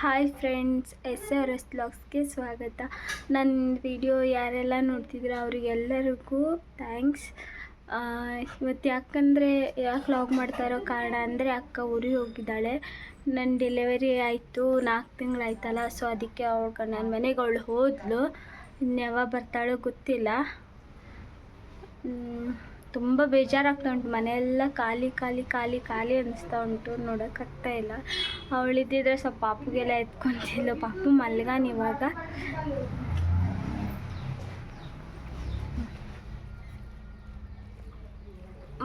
Hi friends, SRS ವ್ಲಾಗ್ಸ್ಗೆ ಸ್ವಾಗತ. ನನ್ನ video ಯಾರೆಲ್ಲ ನೋಡ್ತಿದ್ದೀರ ಅವರಿಗೆಲ್ಲರಿಗೂ ಥ್ಯಾಂಕ್ಸ್. ಇವತ್ತು ಯಾಕೆ ವ್ಲಾಗ್ ಮಾಡ್ತಾ ಇರೋ ಕಾರಣ ಅಂದರೆ ಅಕ್ಕ ಊರಿಗೆ ಹೋಗಿದ್ದಾಳೆ. ನನ್ನ ಡೆಲಿವರಿ ಆಯಿತು 4 ತಿಂಗಳಾಯ್ತಲ್ಲ, ಸೊ ಅದಕ್ಕೆ ನನ್ನ ಮನೆಗೆ ಅವಳು ಹೋದ್ಲು. ಇನ್ನು ಯಾವಾಗ ಬರ್ತಾಳೋ ಗೊತ್ತಿಲ್ಲ. ತುಂಬ ಬೇಜಾರಾಗ್ತಾ ಉಂಟು. ಮನೆಯೆಲ್ಲ ಖಾಲಿ ಖಾಲಿ ಖಾಲಿ ಖಾಲಿ ಅನ್ನಿಸ್ತಾ ಉಂಟು. ನೋಡೋಕ್ಕಾಗ್ತಾ ಇಲ್ಲ. ಅವಳಿದ್ದಿದ್ರೆ ಸ್ವಲ್ಪ ಪಾಪುಗೆಲ್ಲ ಎತ್ಕೊಂತಿದ್ಲು. ಪಾಪು ಮಲ್ಗಾನ ಇವಾಗ.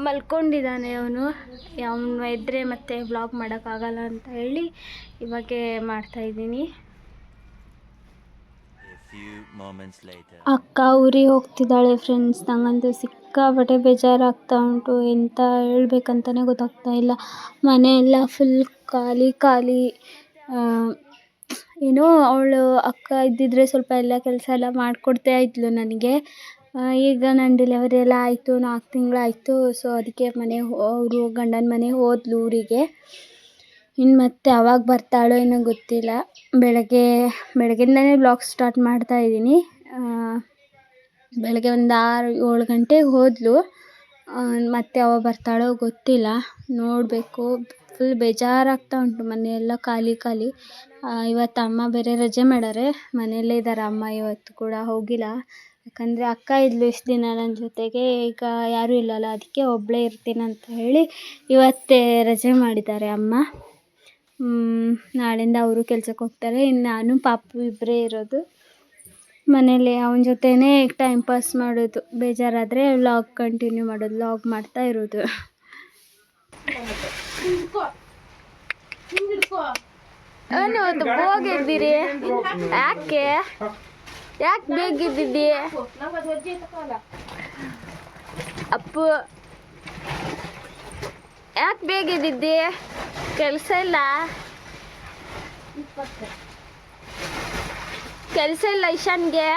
ಮಲ್ಕೊಂಡಿದ್ದಾನೆ ಅವನು ಎದ್ದರೆ ಮತ್ತೆ ವ್ಲಾಗ್ ಮಾಡೋಕ್ಕಾಗಲ್ಲ ಅಂತ ಹೇಳಿ ಇವಾಗೇ ಮಾಡ್ತಾಯಿದ್ದೀನಿ. ಅಕ್ಕ ಊರಿಗೆ ಹೋಗ್ತಿದ್ದಾಳೆ ಫ್ರೆಂಡ್ಸ್. ನಂಗಂತೂ ಸಿಕ್ಕಾಪಟ್ಟೆ ಬೇಜಾರಾಗ್ತಾ ಉಂಟು. ಎಂತ ಹೇಳ್ಬೇಕಂತಲೇ ಗೊತ್ತಾಗ್ತಾ ಇಲ್ಲ. ಮನೆಯೆಲ್ಲ ಫುಲ್ ಖಾಲಿ ಖಾಲಿ. ಏನೋ ಅವಳು ಅಕ್ಕ ಇದ್ದಿದ್ರೆ ಸ್ವಲ್ಪ ಎಲ್ಲ ಕೆಲಸ ಎಲ್ಲ ಮಾಡಿಕೊಡ್ತಾ ಇದ್ಲು ನನಗೆ. ಈಗ ನನ್ನ ಡೆಲಿವರಿ ಎಲ್ಲ ಆಯಿತು, 4 ತಿಂಗಳಾಯಿತು. ಸೊ ಅದಕ್ಕೆ ಅವರು ಗಂಡನ ಮನೆಗೆ ಹೋದ್ಲು ಊರಿಗೆ. ಇನ್ನು ಮತ್ತೆ ಯಾವಾಗ ಬರ್ತಾಳೋ ಏನೋ ಗೊತ್ತಿಲ್ಲ. ಬೆಳಗ್ಗೆಯಿಂದನೇ ವ್ಲಾಗ್ ಸ್ಟಾರ್ಟ್ ಮಾಡ್ತಾಯಿದ್ದೀನಿ. ಬೆಳಗ್ಗೆ ಒಂದು 6-7 ಗಂಟೆಗೆ ಹೋದ್ಲು. ಮತ್ತೆ ಯಾವಾಗ ಬರ್ತಾಳೋ ಗೊತ್ತಿಲ್ಲ, ನೋಡಬೇಕು. ಫುಲ್ ಬೇಜಾರಾಗ್ತಾ ಉಂಟು. ಮನೆಯೆಲ್ಲ ಖಾಲಿ ಖಾಲಿ. ಇವತ್ತು ಅಮ್ಮ ಬೇರೆ ರಜೆ ಮಾಡಾರೆ, ಮನೆಯಲ್ಲೇ ಇದ್ದಾರೆ ಅಮ್ಮ. ಇವತ್ತು ಕೂಡ ಹೋಗಿಲ್ಲ. ಯಾಕಂದರೆ ಅಕ್ಕ ಇದ್ಲು ಇಷ್ಟು ದಿನ ನನ್ನ ಜೊತೆಗೆ. ಈಗ ಯಾರೂ ಇಲ್ಲಲ್ಲ, ಅದಕ್ಕೆ ಒಬ್ಬಳೇ ಇರ್ತೀನಿ ಅಂತ ಹೇಳಿ ಇವತ್ತೇ ರಜೆ ಮಾಡಿದ್ದಾರೆ ಅಮ್ಮ. ನಾಳೆಯಿಂದ ಅವರು ಕೆಲ್ಸಕ್ಕೆ ಹೋಗ್ತಾರೆ. ಇನ್ನು ನಾನು ಪಾಪು ಇಬ್ಬರೇ ಇರೋದು ಮನೇಲಿ. ಅವನ ಜೊತೆನೇ ಟೈಮ್ ಪಾಸ್ ಮಾಡೋದು. ಬೇಜಾರಾದರೆ ವ್ಲಾಗ್ ಕಂಟಿನ್ಯೂ ಮಾಡೋದು, ವ್ಲಾಗ್ ಮಾಡ್ತಾ ಇರೋದು. ಇವತ್ತು ಹೋಗಿದ್ದೀರಿ? ಯಾಕೆ ಬೇಗಿದ್ದಿದ್ದಿ ಅಪ್ಪು? ಯಾಕೆ ಬೇಗಿದ್ದಿದ್ದಿ? ಕೆಲಸ ಇಲ್ಲ ಇಶಾನ್ಗೆ?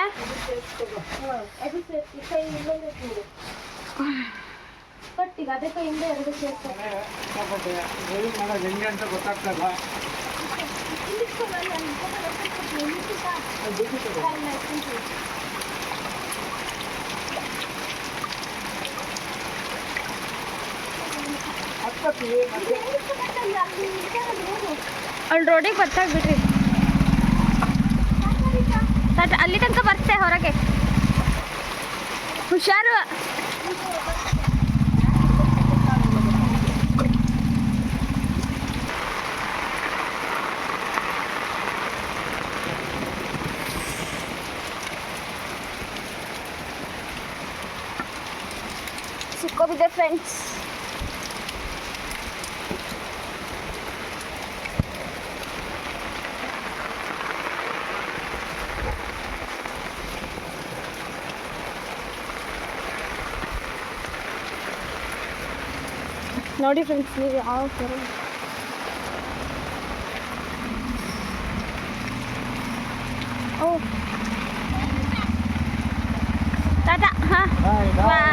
ಅಲ್ಲಿ ರೋಡಿಗೆ ಬರ್ತಾಗ್ಬಿಟ್ರಿ. ಅಲ್ಲಿ ತನಕ ಬರ್ತೆ ಹೊರಗೆ. ಹುಷಾರು. ಸಿಕ್ಕೋಬಿದ್ದೆ ಫ್ರೆಂಡ್ಸ್. ನೋಡಿ ಫ್ರೆಂಡ್ಸ್, ನೀವು ಯಾವ ಥರ ಟಾಟಾ. ಹಾಂ ಬಾಯ್.